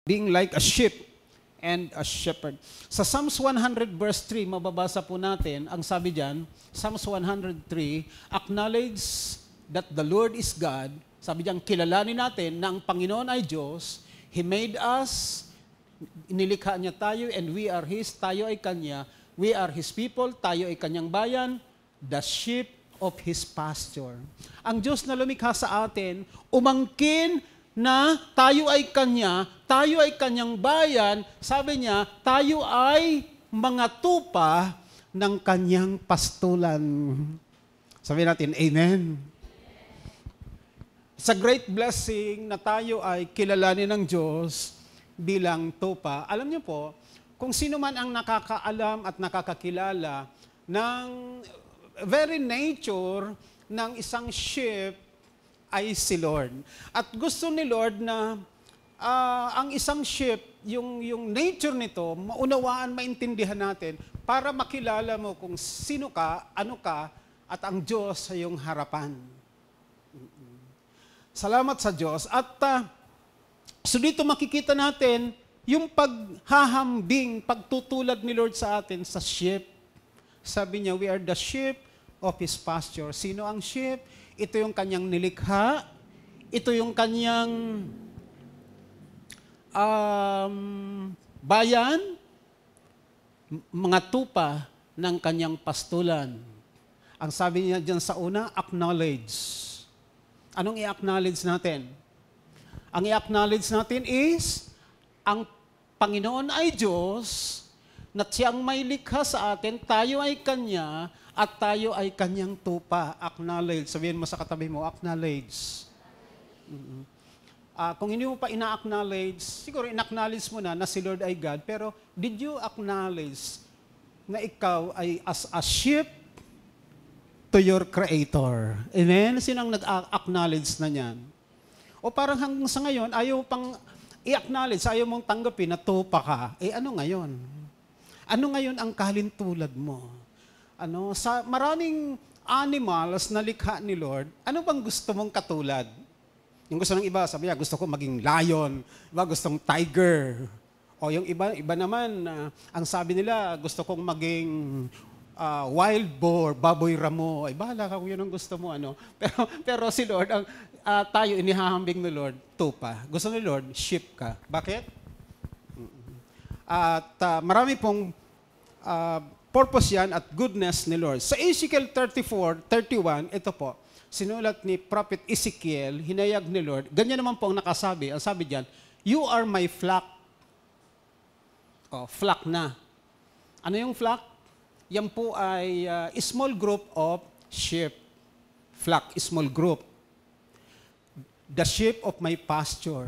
being like a sheep and a shepherd. Sa Psalms 100 verse 3, mababasa po natin, ang sabi diyan, Psalms 103, acknowledge that the Lord is God. Sabi diyan, kilalanin natin na ang Panginoon ay Diyos. He made us, nilikha niya tayo, and we are His, tayo ay Kanya. We are His people, tayo ay Kanyang bayan, the sheep of His pasture. Ang Diyos na lumikha sa atin, umangkin na tayo ay Kanya, tayo ay Kanyang bayan, sabi niya, tayo ay mga tupa ng Kanyang pastulan. Sabi natin, Amen. It's a great blessing na tayo ay kilalanin ng Diyos bilang tupa. Alam niyo po, kung sino man ang nakakaalam at nakakakilala ng very nature ng isang sheep, ay si Lord. At gusto ni Lord na ang isang sheep, yung nature nito, maunawaan, maintindihan natin para makilala mo kung sino ka, ano ka, at ang Diyos sa iyong harapan. Salamat sa Diyos. At so dito makikita natin yung paghahambing, pagtutulad ni Lord sa atin sa sheep. Sabi niya, we are the sheep of His pasture. Sino ang sheep? Ito yung kanyang nilikha, ito yung kanyang bayan, mga tupa ng kanyang pastulan. Ang sabi niya dyan sa una, acknowledge. Anong i-acknowledge natin? Ang i-acknowledge natin is, ang Panginoon ay Diyos, na siyang may likha sa atin, tayo ay Kanya, at tayo ay Kanyang tupa. Acknowledge. Sabihin mo sa katabi mo, acknowledge. Kung hindi mo pa ina-acknowledge, siguro ina-acknowledge mo na si Lord ay God, pero did you acknowledge na ikaw ay as a sheep to your Creator? Amen? Sinang nag-acknowledge na yan? O parang hanggang sa ngayon, ayaw pang i-acknowledge, ayaw mong tanggapin na tupa ka. Ano ngayon? Ano ngayon ang kalintulad mo? Sa maraming animals na likha ni Lord, ano bang gusto mong katulad? Yung gusto ng iba, sabi niya, gusto ko maging lion, iba gustong tiger. O yung iba naman, ang sabi nila, gusto kong maging wild boar, baboy ramo. Ay, bahala ka kung yun ang gusto mo. Pero si Lord, tayo inihahambing ni Lord, tupa. Gusto ni Lord, sheep ka. Bakit? At marami pong purpose yan at goodness ni Lord. Sa Ezekiel 34:31, ito po, sinulat ni Prophet Ezekiel, hinayag ni Lord, ganyan naman po ang nakasabi. Ang sabi diyan, you are my flock. Flock na. Ano yung flock? Yan po ay small group of sheep. Flock, small group. The sheep of my pasture.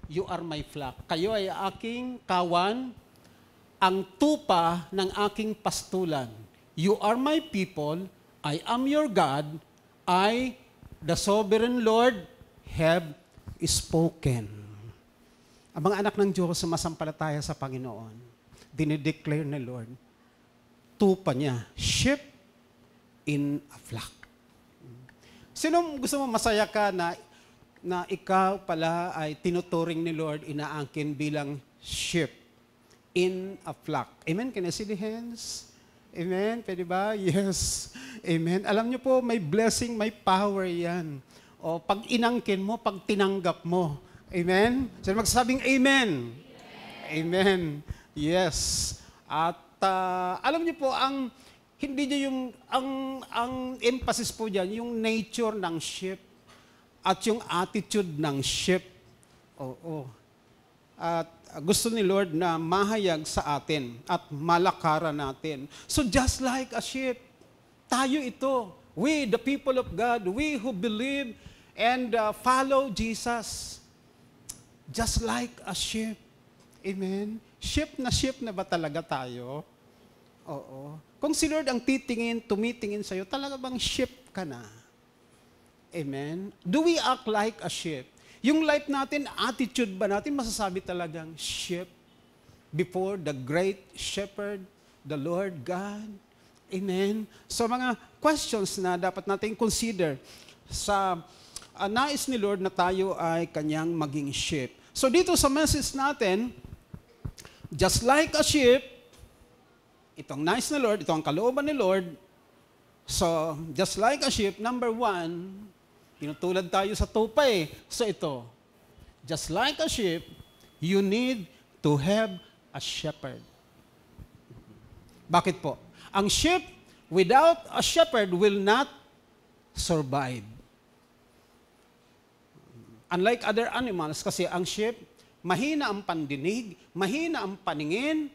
You are my flock. Kayo ay aking kawan, ang tupa ng aking pastulan. You are my people, I am your God, I, the sovereign Lord, have spoken. Ang mga anak ng Diyos sumasampalataya sa Panginoon, dinideclare ni Lord, tupa niya, sheep in a flock. Sino gusto mo masaya ka na ikaw pala ay tinuturing ni Lord, inaangkin bilang sheep in a flock? Amen? Can I see the hands? Amen? Pwede ba? Yes. Amen. Alam niyo po, may blessing, may power yan. O pag inangkin mo, pag tinanggap mo. Amen? So magsasabing Amen. Amen. Yes. At alam niyo po, hindi niyo ang emphasis po diyan, yung nature ng sheep at yung attitude ng sheep. At gusto ni Lord na mahayag sa atin at malakaran natin. So just like a sheep, tayo ito. We, the people of God, we who believe and follow Jesus. Just like a sheep. Amen? Sheep na ba talaga tayo? Oo. Kung si Lord ang tumitingin sa'yo, talaga bang sheep ka na? Amen? Do we act like a sheep? Yung life natin, attitude ba natin, masasabi talagang sheep before the great shepherd, the Lord God? Amen? So mga questions na dapat natin consider sa nais ni Lord na tayo ay kanyang maging sheep. So dito sa message natin, just like a sheep, itong nice na Lord, ito ang kalooban ni Lord. So, just like a sheep, number 1, tinutulad tayo sa tupa eh. So ito, just like a sheep, you need to have a shepherd. Bakit po? Ang sheep, without a shepherd, will not survive. Unlike other animals, kasi ang sheep, mahina ang pandinig, mahina ang paningin,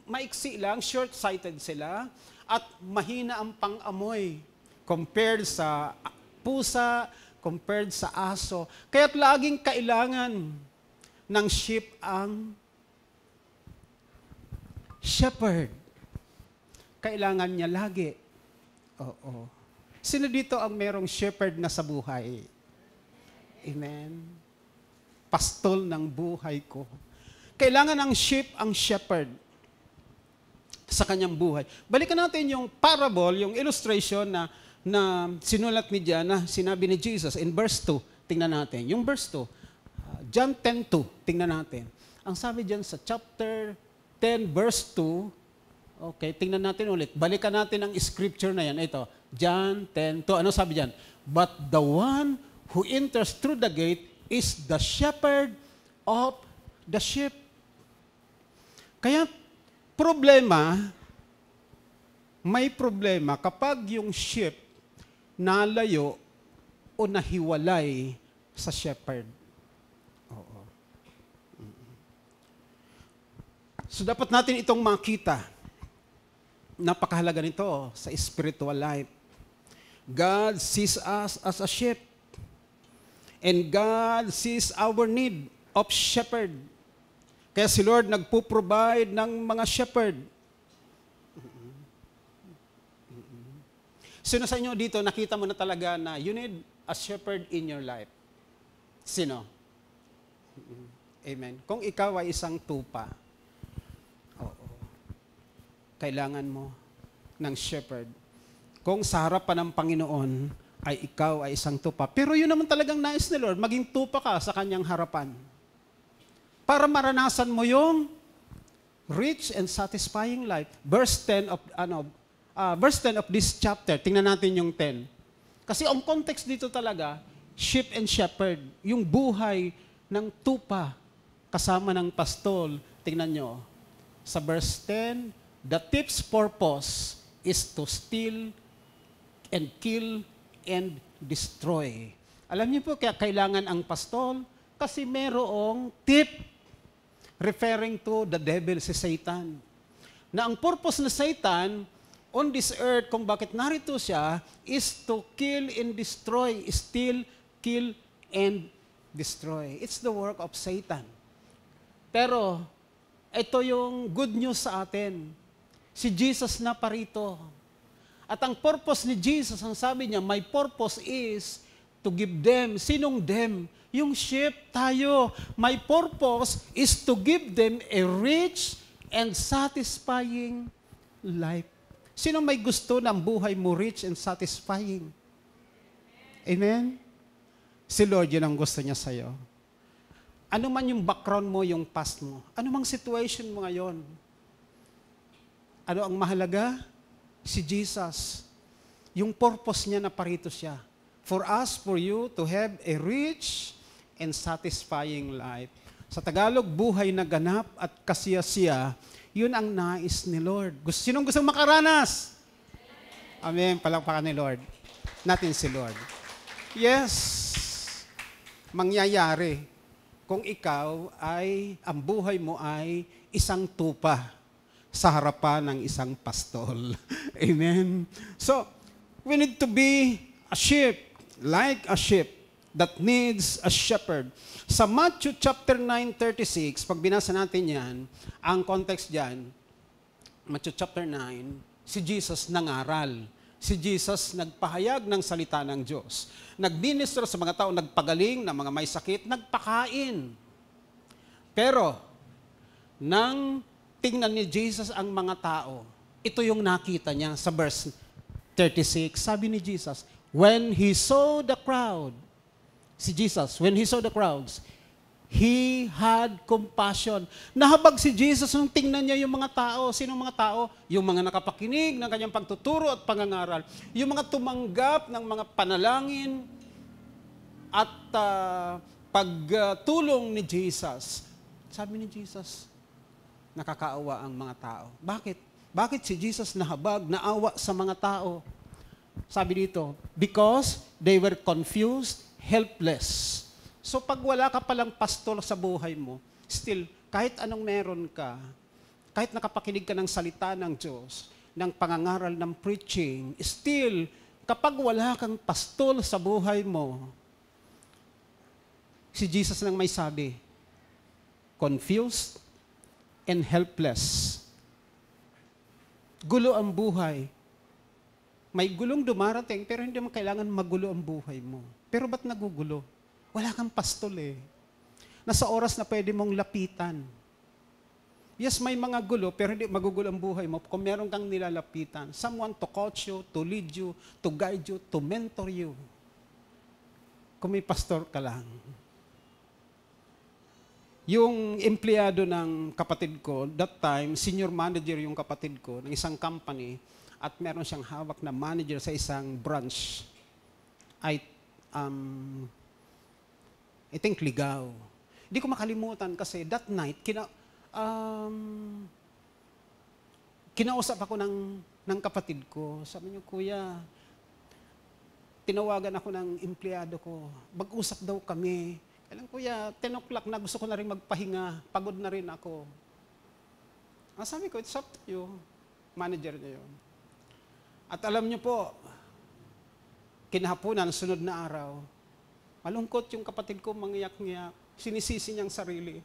maiksi lang, short-sighted sila, at mahina ang pang-amoy compared sa pusa, compared sa aso. Kaya't laging kailangan ng sheep ang shepherd. Kailangan niya lagi. Oo. Sino dito ang merong shepherd na sa buhay? Amen. Pastol ng buhay ko. Kailangan ng sheep ang shepherd sa kanyang buhay. Balikan natin yung parable, yung illustration na sinulat ni John, na sinabi ni Jesus in verse 2. Tingnan natin. Yung verse 2, John 10:2. Tingnan natin. Ang sabi diyan sa chapter 10, verse 2, okay, tingnan natin ulit. Balikan natin ang scripture na yan. Ito, John 10:2. Ano sabi diyan? But the one who enters through the gate is the shepherd of the sheep. Kaya may problema kapag yung sheep nalayo o nahiwalay sa shepherd. Oo. So dapat natin itong makita. Napakahalaga nito sa spiritual life. God sees us as a sheep. And God sees our need of shepherd. Kaya si Lord nagpo-provide ng mga shepherd. Sino sa inyo dito nakita mo na talaga na you need a shepherd in your life? Sino? Amen. Kung ikaw ay isang tupa, oo, kailangan mo ng shepherd. Kung sa harapan ng Panginoon, ay ikaw ay isang tupa. Pero yun naman talagang nais ni Lord, maging tupa ka sa kanyang harapan. Para maranasan mo yung rich and satisfying life. Verse 10 of this chapter, tingnan natin yung 10. Kasi ang context dito talaga, sheep and shepherd, yung buhay ng tupa kasama ng pastol. Tingnan nyo, sa verse 10, the thief's purpose is to steal and kill and destroy. Alam niyo po kaya kailangan ang pastol? Kasi merong thief, referring to the devil, si Satan. Na ang purpose ng Satan on this earth, kung bakit narito siya, is to kill and destroy, steal, kill, and destroy. It's the work of Satan. Pero, ito yung good news sa atin. Si Jesus na parito. At ang purpose ni Jesus, ang sabi niya, my purpose is to give them. Sinong them? Yung sheep, tayo. My purpose is to give them a rich and satisfying life. Sino may gusto ng buhay mo rich and satisfying? Amen? Si Lord, yun ang gusto niya sa'yo. Ano man yung background mo, yung past mo, ano mang situation mo ngayon, ano ang mahalaga? Si Jesus. Yung purpose niya na parito siya. For us, for you, to have a rich and satisfying life. Sa Tagalog, buhay na ganap at kasiyasiya, yun ang nais ni Lord. Sinong gustong makaranas? Amen. Palakpakan ni Lord. Natin si Lord. Yes, mangyayari kung ikaw ay, ang buhay mo ay isang tupa sa harapan ng isang pastol. Amen. So, we need to be a sheep, like a sheep that needs a shepherd. Sa Matthew chapter 9:36, pag binasa natin yan, ang context dyan, Matthew chapter 9, si Jesus nangaral. Si Jesus nagpahayag ng salita ng Diyos. Nagministro sa mga tao, nagpagaling ng mga may sakit, nagpakain. Pero, nang tingnan ni Jesus ang mga tao, ito yung nakita niya sa verse 36. Sabi ni Jesus, when He saw the crowd, si Jesus, when He saw the crowds, He had compassion. Nahabag si Jesus nung tingnan niya yung mga tao. Sinong mga tao? Yung mga nakapakinig ng kanyang pagtuturo at pangangaral. Yung mga tumanggap ng mga panalangin at pagtulong ni Jesus. Sabi ni Jesus, nakakaawa ang mga tao. Bakit? Bakit si Jesus nahabag, naawa sa mga tao? Sabi dito, because they were confused, helpless. So pag wala ka palang pastor sa buhay mo, still, kahit anong meron ka, kahit nakapakinig ka ng salita ng Diyos, ng pangangaral ng preaching, still, kapag wala kang pastor sa buhay mo, si Jesus lang may sabi, confused and helpless. Gulo ang buhay. May gulong dumarating, pero hindi mo kailangan magulo ang buhay mo. Pero ba't nagugulo? Wala kang pastol eh. Nasa oras na pwede mong lapitan. Yes, may mga gulo, pero hindi magugulo ang buhay mo kung meron kang nilalapitan. Someone to coach you, to lead you, to guide you, to mentor you. Kung may pastor ka lang. Yung empleyado ng kapatid ko, that time, senior manager yung kapatid ko ng isang company at meron siyang hawak na manager sa isang branch. I think Ligaw. Hindi ko makalimutan kasi that night, kinausap ako ng kapatid ko. Sabi niya, Kuya, tinawagan ako ng empleyado ko. Mag-usap daw kami. Kailan, Kuya, 10 o'clock na gusto ko na rin magpahinga. Pagod na rin ako. Sabi ko, it's up to you. Manager niya yun. At alam niyo po, kinahaponan, sunod na araw, malungkot yung kapatid ko, mangiyak-ngiyak, sinisisi niyang sarili.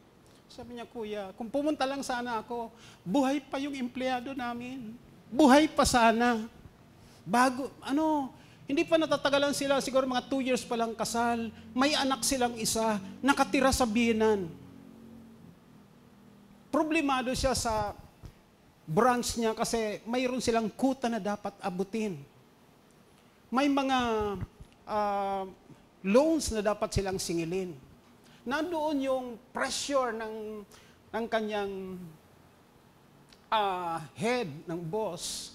Sabi niya, Kuya, kung pumunta lang sana ako, buhay pa yung empleyado namin. Buhay pa sana. Hindi pa natatagalan sila, siguro mga 2 years pa lang kasal, may anak silang isa, nakatira sa biyenan. Problemado siya sa branch niya kasi mayroon silang kuta na dapat abutin. May mga loans na dapat silang singilin. Nandoon yung pressure ng kanyang head, ng boss.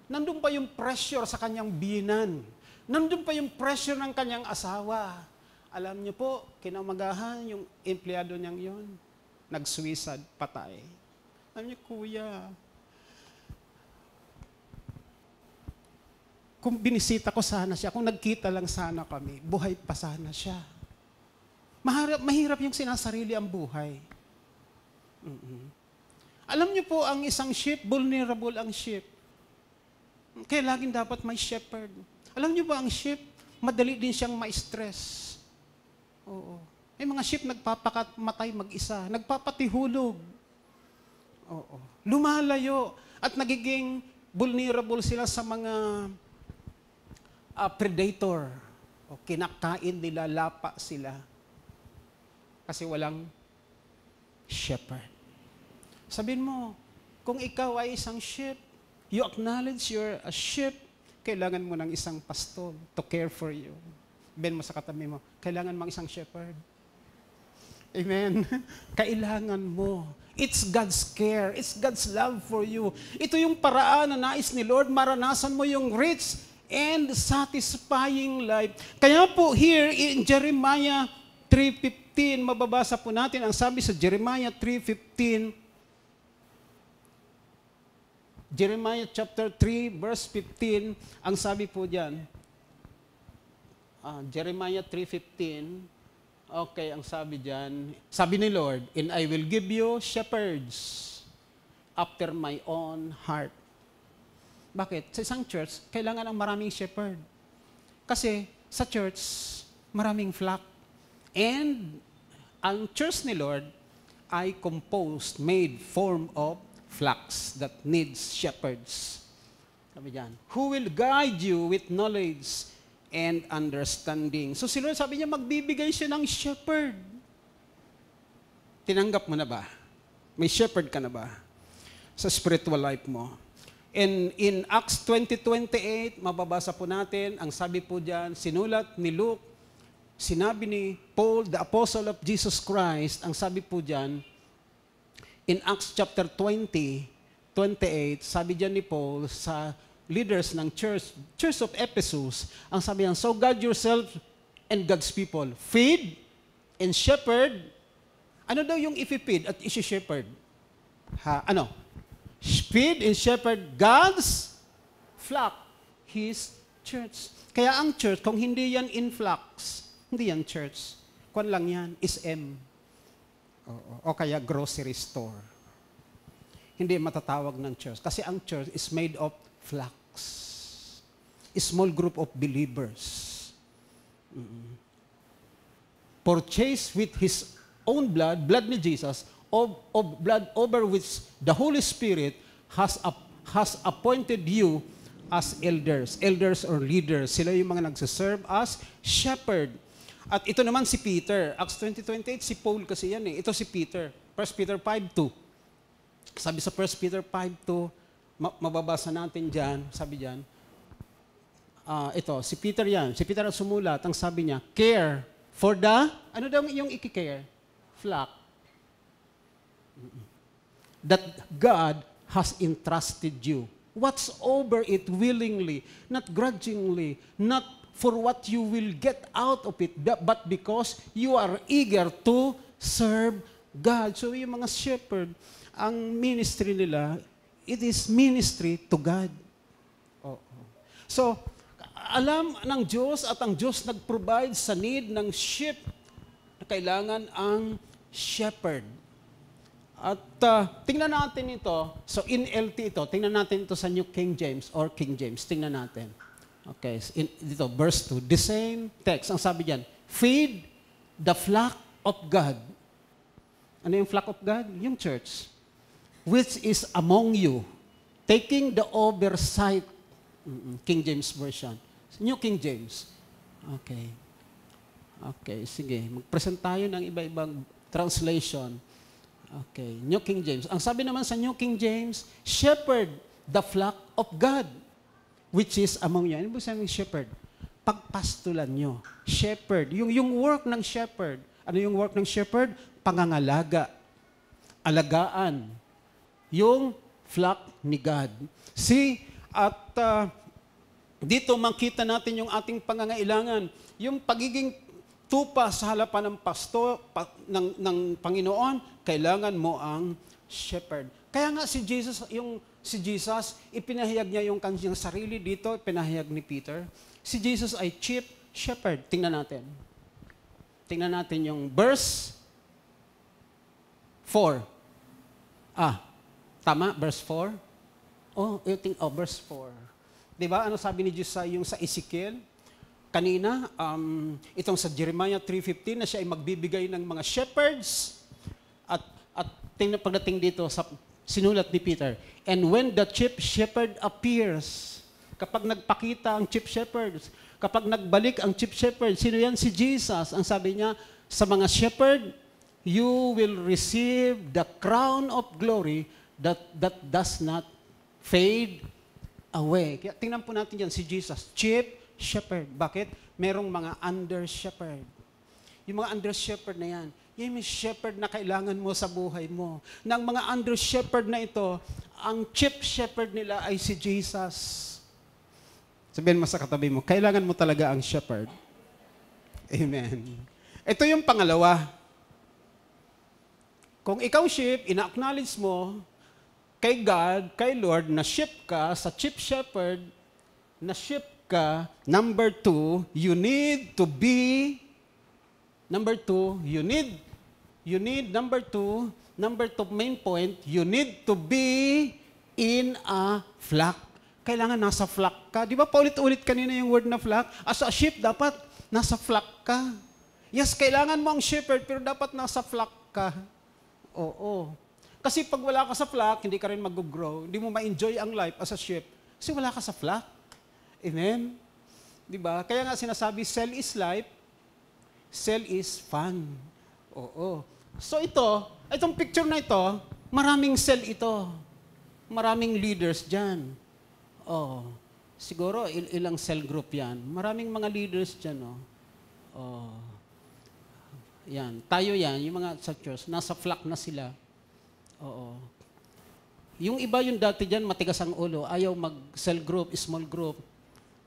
Nandun pa yung pressure sa kanyang biyenan. Nandun pa yung pressure ng kanyang asawa. Alam niyo po, kinamagahan yung empleyado niyang yon, nag-suicide, patay. Alam niyo, Kuya, kung binisita ko sana siya, kung nagkita lang sana kami, buhay pa sana siya. Mahirap yung sinasarili ang buhay. Alam niyo po, ang isang sheep, vulnerable ang sheep. Kaya laging dapat may shepherd. Alam niyo ba, ang sheep, madali din siyang ma-stress. Oo. May mga sheep nagpapakamatay mag-isa, nagpapatihulog. Oo. Lumalayo at nagiging vulnerable sila sa mga predator. O kinakain nila, lapa sila. Kasi walang shepherd. Sabihin mo, kung ikaw ay isang sheep, you acknowledge you're a sheep, kailangan mo ng isang pastor to care for you. Ben mo sa katabi mo, kailangan mo ng isang shepherd. Amen? Kailangan mo. It's God's care. It's God's love for you. Ito yung paraan na nais ni Lord, maranasan mo yung rich and satisfying life. Kaya po here in Jeremiah 3:15, mababasa po natin ang sabi sa Jeremiah 3:15, Jeremiah chapter 3, verse 15, ang sabi po dyan, Jeremiah 3:15, okay, ang sabi dyan, sabi ni Lord, and I will give you shepherds after my own heart. Bakit? Sa isang church, kailangan ng maraming shepherd. Kasi sa church, maraming flock. And ang church ni Lord ay composed, made, form of flocks that needs shepherds. Sabi dyan, who will guide you with knowledge and understanding. So si Lord, sabi niya, magbibigay siya ng shepherd. Tinanggap mo na ba? May shepherd ka na ba? Sa spiritual life mo. And in Acts 20:28, mababasa po natin, ang sabi po dyan, sinulat ni Luke, sinabi ni Paul, the apostle of Jesus Christ, ang sabi po dyan, in Acts chapter 20:28, sabi dyan ni Paul sa leaders ng Church of Ephesus, ang sabi niyan, so guard yourself and God's people, feed and shepherd. Ano daw yung if-feed at isi-shepherd? Ano? Feed and shepherd God's flock, His church. Kaya ang church, kung hindi yan influx, hindi yan church. Kwan lang yan, is M. O kaya grocery store. Hindi matatawag ng church. Kasi ang church is made of flux. A small group of believers. Purchased with His own blood, blood ni Jesus, of blood over which the Holy Spirit has appointed you as elders or leaders. Sila yung mga nagsiserve as shepherd. At ito naman si Peter. Acts 20:28, si Paul kasi yan eh. Ito si Peter. 1 Peter 5:2. Sabi sa 1 Peter 5:2, mababasa natin dyan, sabi dyan, ito, si Peter yan. Si Peter ang sumulat, ang sabi niya, care for the, ano daw yung iki-care? Flock. That God has entrusted you. What's over it willingly, not grudgingly, not for what you will get out of it, but because you are eager to serve God. So yung mga shepherd, ang ministry nila, it is ministry to God. So, alam ng Diyos at ang Diyos nag-provide sa need ng sheep na kailangan ang shepherd. At tingnan natin ito. So in LT ito, tingnan natin ito sa New King James or King James. Tingnan natin. Okay, dito, verse 2. The same text. Ang sabi diyan, feed the flock of God. Ano yung flock of God? Yung church. Which is among you, taking the oversight. King James Version. New King James. Okay. Okay, sige. Mag-present tayo ng iba-ibang translation. Okay, New King James. Ang sabi naman sa New King James, shepherd the flock of God, which is among you. Ano ba sabi ng shepherd? Pagpastulan nyo. Shepherd. Yung work ng shepherd. Ano yung work ng shepherd? Pangangalaga. Alagaan. Yung flock ni God. See, at dito makita natin yung ating pangangailangan. Yung pagiging tupa sa halapan ng pastor, ng Panginoon, kailangan mo ang shepherd. Kaya nga si Jesus, ipinahayag niya yung kanyang sarili dito, ipinahayag ni Peter. Si Jesus ay chief shepherd. Tingnan natin. Tingnan natin yung verse 4. Tama? Verse 4? Verse 4. Diba? Ano sabi ni Jesus sa Ezekiel? Kanina, itong sa Jeremiah 3:15 na siya ay magbibigay ng mga shepherds at pagdating dito sa sinulat ni Peter, and when the chief shepherd appears, kapag nagpakita ang chief shepherd, kapag nagbalik ang chief shepherd, sino yan? Si Jesus. Ang sabi niya, sa mga shepherd, you will receive the crown of glory that does not fade away. Kaya tingnan po natin yan, si Jesus, chief shepherd. Bakit? Merong mga under-shepherd. Yung mga under-shepherd na yan, yung may shepherd na kailangan mo sa buhay mo. Ng mga under-shepherd na ito, ang chief shepherd nila ay si Jesus. Sabihin mo sa katabi mo, kailangan mo talaga ang shepherd. Amen. Ito yung pangalawa. Kung ikaw sheep, ina-acknowledge mo kay God, kay Lord, na sheep ka, sa chief shepherd, na sheep ka, number 2, you need to be, number 2, main point, you need to be in a flock. Kailangan nasa flock ka. Di ba paulit-ulit kanina yung word na flock? As a sheep, dapat nasa flock ka. Yes, kailangan mo ang shepherd, pero dapat nasa flock ka. Oo. Kasi pag wala ka sa flock, hindi ka rin mag-grow. Hindi mo ma-enjoy ang life as a sheep. Kasi wala ka sa flock. Amen? Diba? Kaya nga sinasabi, cell is life, cell is fun. Oo. So itong picture na ito, maraming cell ito. Maraming leaders dyan. Siguro ilang cell group yan. Maraming mga leaders dyan. Oh, yan. Tayo yan, yung mga sa church, nasa flock na sila. Oo. Yung iba yung dati dyan, matigas ang ulo, ayaw mag-cell group, small group.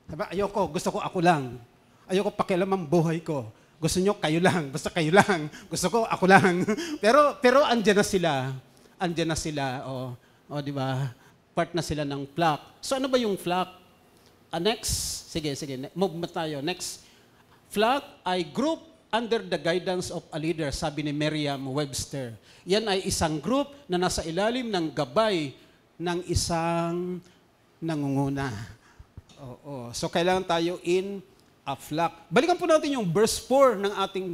Diba? Ayoko, gusto ko ako lang. Ayoko pakialam ang buhay ko. Gusto nyo, kayo lang. Basta kayo lang. Gusto ko, ako lang. pero andyan na sila. Andyan na sila. O di ba? Part na sila ng flock. So ano ba yung flock? Next. Sige. Move na tayo. Next. Flock ay group under the guidance of a leader, sabi ni Merriam-Webster. Yan ay isang group na nasa ilalim ng gabay ng isang nangunguna. Oo. So kailangan tayo in a flock. Balikan po natin yung verse 4 ng ating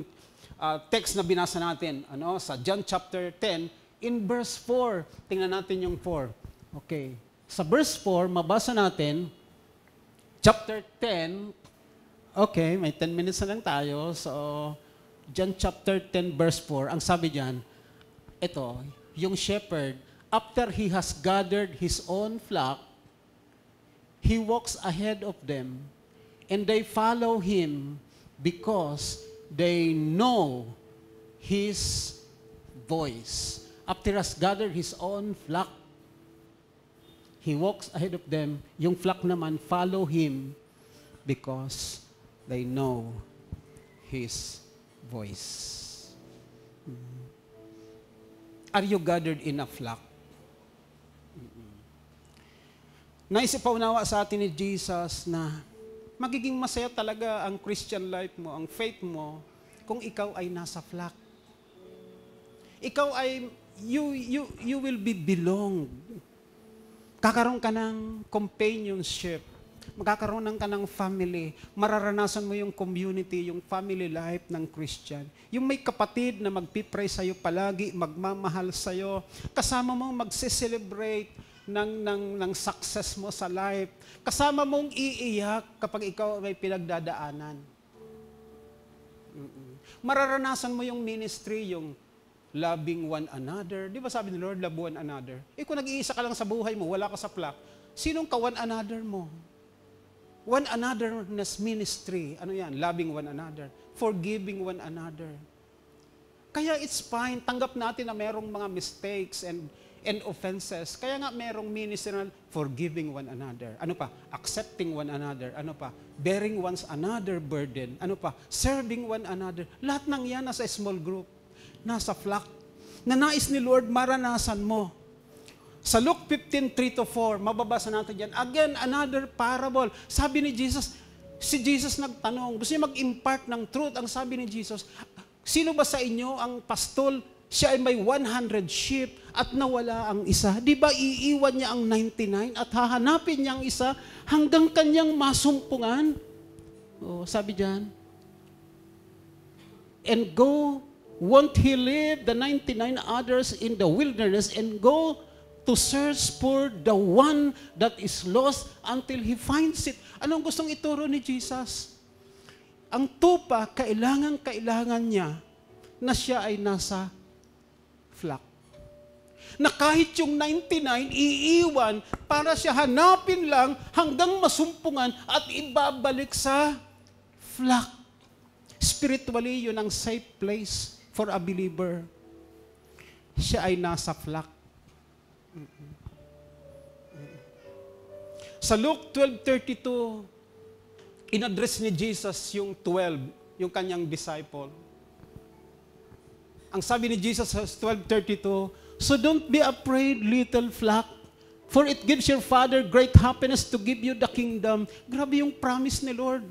text na binasa natin. Sa John chapter 10, in verse 4. Tingnan natin yung 4. Okay. Sa verse 4, mabasa natin, chapter 10, okay, may 10 minutes na lang tayo. So, John chapter 10, verse 4, ang sabi diyan, ito, yung shepherd, after he has gathered his own flock, he walks ahead of them, and they follow him because they know his voice. After he has gathered his own flock, he walks ahead of them. Yung flock naman follow him because they know his voice. Are you gathered in a flock? Naisipaunawa sa atin ni Jesus na magiging masaya talaga ang Christian life mo, ang faith mo, kung ikaw ay nasa flock. Ikaw ay, you will be belonged. Kakaroon ka ng companionship. Magkakaroon ka ng family. Mararanasan mo yung community, yung family life ng Christian. Yung may kapatid na magpipray sa'yo palagi, magmamahal sa'yo. Kasama mo magse-celebrate ng success mo sa life. Kasama mong iiyak kapag ikaw may pinagdadaanan. Mararanasan mo yung ministry, yung loving one another. Di ba sabi ni Lord, love one another? Kung nag-iisa ka lang sa buhay mo, wala ka sa flock, sinong ka one another mo? One anotherness ministry. Ano yan? Loving one another. Forgiving one another. Kaya it's fine. Tanggap natin na merong mga mistakes and offenses. Kaya nga merong ministry na forgiving one another. Ano pa? Accepting one another. Ano pa? Bearing one's another burden. Ano pa? Serving one another. Lahat ng yan nasa small group. Nasa flock. Na nais ni Lord maranasan mo. Sa Luke 15:3-4, mababasa natin dyan. Again, another parable. Sabi ni Jesus, si Jesus nagtanong, gusto niya mag-impart ng truth. Ang sabi ni Jesus, sino ba sa inyo ang pastol? Siya ay may 100 sheep at nawala ang isa. Di ba iiwan niya ang 99 at hahanapin niya ang isa hanggang kanyang masumpungan? Sabi dyan. And go, won't he leave the 99 others in the wilderness and go to search for the one that is lost until he finds it? Anong gustong ituro ni Jesus? Ang tupa, kailangan niya na siya ay nasa flock. Na kahit yung 99, iiwan para siya hanapin lang hanggang masumpungan at ibabalik sa flock. Spiritually, yun ang safe place for a believer. Siya ay nasa flock. Sa Luke 12:32, in-address ni Jesus yung 12, yung kanyang disciple. Ang sabi ni Jesus sa 12:32, so don't be afraid, little flock, for it gives your Father great happiness to give you the kingdom. Grabe yung promise ni Lord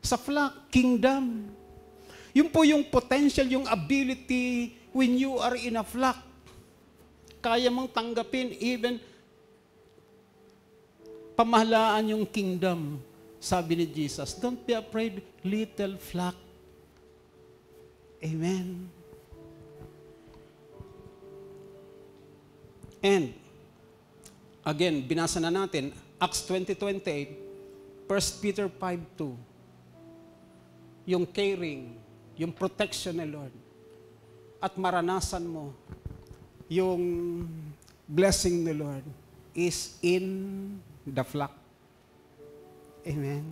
sa flock, kingdom. Yun po yung potential, yung ability when you are in a flock. Kaya mong tanggapin even pamahalaan yung kingdom. Sabi ni Jesus, don't be afraid, little flock. Amen. And, again, binasa na natin, Acts 20:28, 1 Peter 5:2, yung caring, yung protection ni Lord, at maranasan mo yung blessing ni Lord is in the flock. Amen.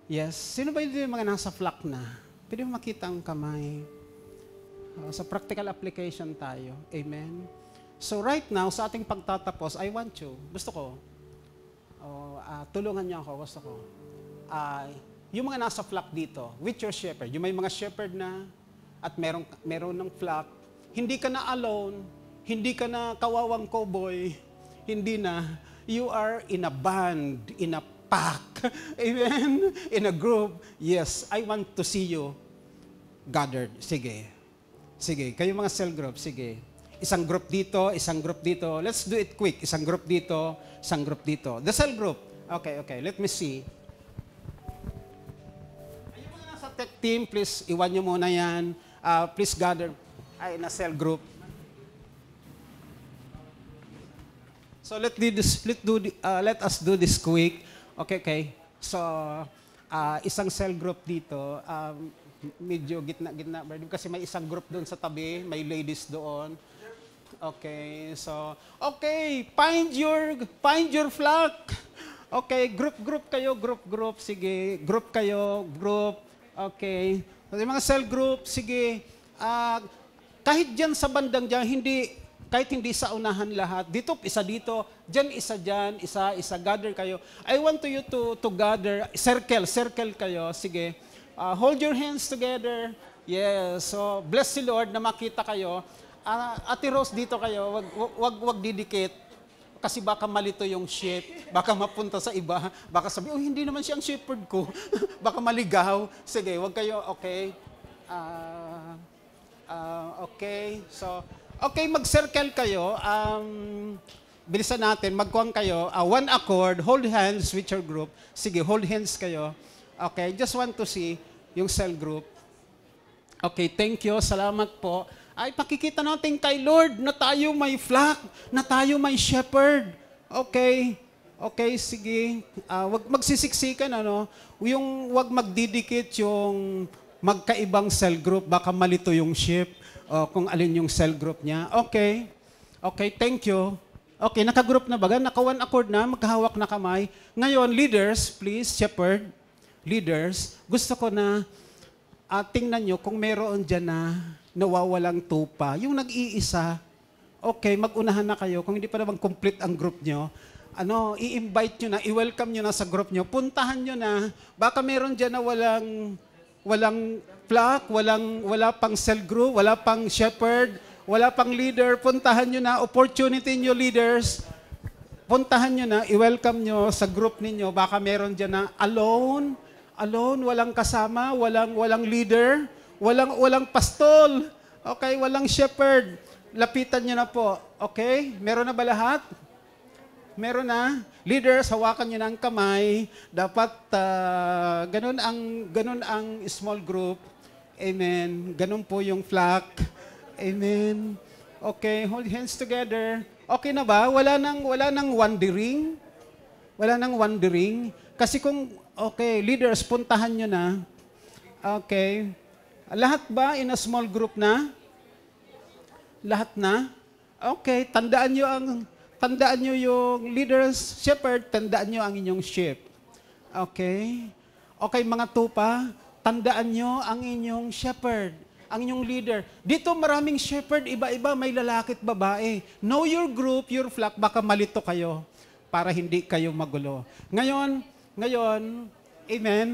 Yes. Sino ba yung mga nasa flock na? Pwede mo makita ang kamay. Sa practical application tayo. Amen. So right now, sa ating pagtatapos, I want you, gusto ko, tulungan niyo ako, gusto ko. Yung mga nasa flock dito, with your shepherd, yung may mga shepherd na, at meron ng flock, hindi ka na alone, hindi ka na kawawang cowboy, hindi na, you are in a band, in a pack, amen, in a group. Yes, I want to see you gathered. Sige, kayo mga cell group, sige. Isang group dito, isang group dito. Let's do it quick. Isang group dito, isang group dito. The cell group. Okay, let me see. Ayun mga nasa tech team, please, iwan nyo muna yan. Please gather. Na cell group. So let us do this quick. Okay. So, isang cell group dito, medyo gitna, kasi may isang group doon sa tabi, may ladies doon. Okay, so, find your flock. Okay, group kayo, group, sige, group kayo, group, okay. So, yung mga cell group, sige, kahit dyan sa bandang dyan, kahit hindi sa unahan lahat, dito, isa dito, dyan, isa, gather kayo. I want you to gather, circle kayo, sige. Hold your hands together. Yes, so bless the Lord na makita kayo. Ate Rose, dito kayo, wag didikit. Kasi baka malito yung sheep, baka mapunta sa iba, baka sabi, hindi naman siyang shepherd ko. Baka maligaw. Sige, wag kayo, okay. Okay, so, mag-circle kayo. Bilisan natin, magkuhan kayo. One accord, hold hands with your group. Sige, hold hands kayo. Okay, just want to see yung cell group. Okay, thank you. Salamat po. Ay, pakikita natin kay Lord na tayo may flock, na tayo may shepherd. Okay, sige. Wag magsisiksikan, yung wag magdidikit yung magkaibang cell group, baka malito yung sheep. Kung alin yung cell group niya. Okay, thank you. Okay, naka-group na ba? Naka-one accord na, magkahawak na kamay. Ngayon, leaders, please, shepherd, leaders, gusto ko na tingnan nyo kung meron dyan na nawawalang tupa. Yung nag-iisa, okay, mag-unahan na kayo. Kung hindi pa naman complete ang group nyo, i-invite nyo na, i-welcome nyo na sa group nyo, puntahan nyo na, baka meron dyan na walang flock, wala pang cell group, wala pang shepherd, wala pang leader, puntahan nyo na, opportunity nyo leaders, puntahan nyo na, i-welcome nyo sa group ninyo, baka meron dyan na alone, walang kasama, walang leader, walang pastol, okay, walang shepherd, lapitan nyo na po, okay, meron na ba lahat? Meron na. Leaders, hawakan nyo na ang kamay. Dapat ganun ang small group. Amen. Ganun po yung flock. Amen. Okay, hold hands together. Okay na ba? Wala nang wandering. Wala nang wandering. Kasi leaders, puntahan nyo na. Okay. Lahat ba in a small group na? Lahat na? Okay, tandaan nyo yung leaders, shepherd, tandaan nyo ang inyong sheep. Okay? Okay, mga tupa, tandaan nyo ang inyong shepherd, ang inyong leader. Dito maraming shepherd, iba-iba, may lalaki at babae. Know your group, your flock, baka malito kayo para hindi kayo magulo. Ngayon, amen,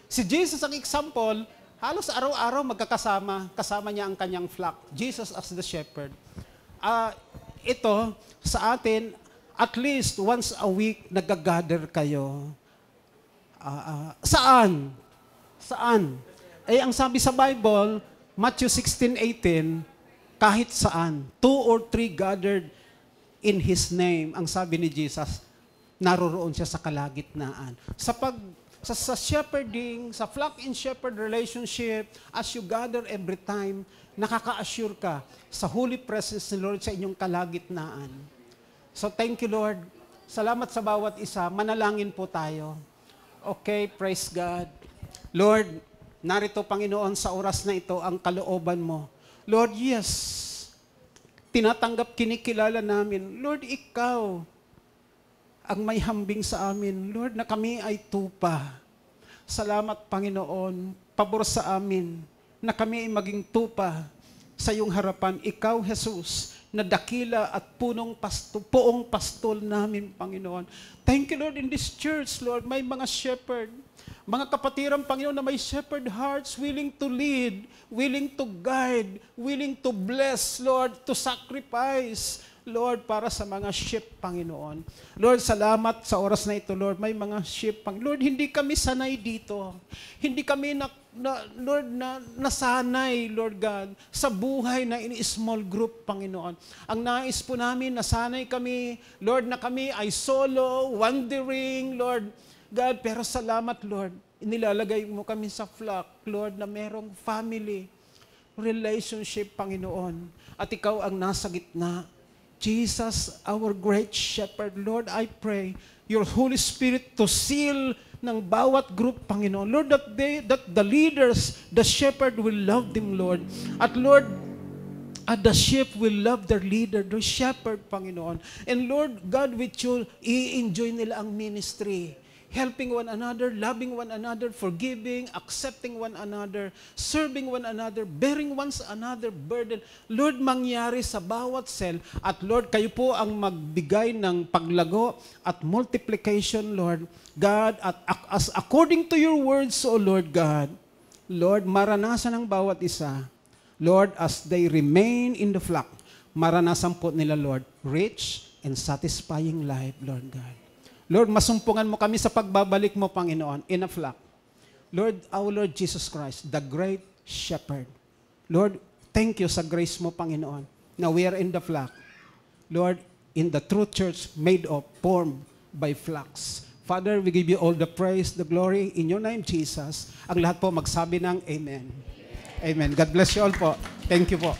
si Jesus ang example, halos araw-araw kasama niya ang kanyang flock. Jesus as the shepherd. Ito, sa atin, at least once a week, nag-gather kayo. Saan? Ang sabi sa Bible, Matthew 16:18, kahit saan, 2 or 3 gathered in His name, ang sabi ni Jesus, naroroon siya sa kalagitnaan. Sa shepherding, sa flock and shepherd relationship, as you gather every time, nakaka-assure ka sa holy presence ni Lord sa inyong kalagitnaan. So thank you, Lord. Salamat sa bawat isa. Manalangin po tayo. Okay, praise God. Lord, narito, Panginoon, sa oras na ito, ang kalooban mo. Lord, yes, tinatanggap, kinikilala namin. Lord, ikaw ang may hambing sa amin. Lord, na kami ay tupa. salamat, Panginoon, pabor sa amin na kami ay maging tupa sa iyong harapan. Ikaw, Jesus, na dakila at puong pastol namin, Panginoon. Thank you, Lord, in this church, Lord, may mga shepherd, mga kapatiran, Panginoon, na may shepherd hearts, willing to lead, willing to guide, willing to bless, Lord, to sacrifice, Lord, para sa mga sheep, Panginoon. Lord, salamat sa oras na ito, Lord. May mga sheep, Lord, hindi kami sanay dito. Hindi kami nasanay, Lord God, sa buhay na in-small group, Panginoon. Ang nais po namin, nasanay kami, Lord, na kami ay solo, wandering, Lord God, pero salamat, Lord. Inilalagay mo kami sa flock, Lord, na merong family, relationship, Panginoon. At ikaw ang nasa gitna. Jesus, our great shepherd, Lord, I pray your Holy Spirit to seal ng bawat group, Panginoon. Lord, that the leaders, the shepherd will love them, Lord. At Lord, the sheep will love their leader, the shepherd, Panginoon. And Lord, God with you, i-enjoy nila ang ministry. Helping one another, loving one another, forgiving, accepting one another, serving one another, bearing one another burden. Lord, mangyari sa bawat cell. At Lord, kayo po ang magbigay ng paglago at multiplication, Lord. God, at as according to your words, O Lord God, Lord, maranasan ng bawat isa. Lord, as they remain in the flock, maranasan po nila, Lord, rich and satisfying life, Lord God. Lord, masumpungan mo kami sa pagbabalik mo, Panginoon, in a flock. Lord, our Lord Jesus Christ, the great shepherd. Lord, thank you sa grace mo, Panginoon, na we are in the flock. Lord, in the true church made of, formed by flocks. Father, we give you all the praise, the glory, in your name, Jesus. Ang lahat po magsabi ng Amen. Amen. God bless you all po. Thank you po.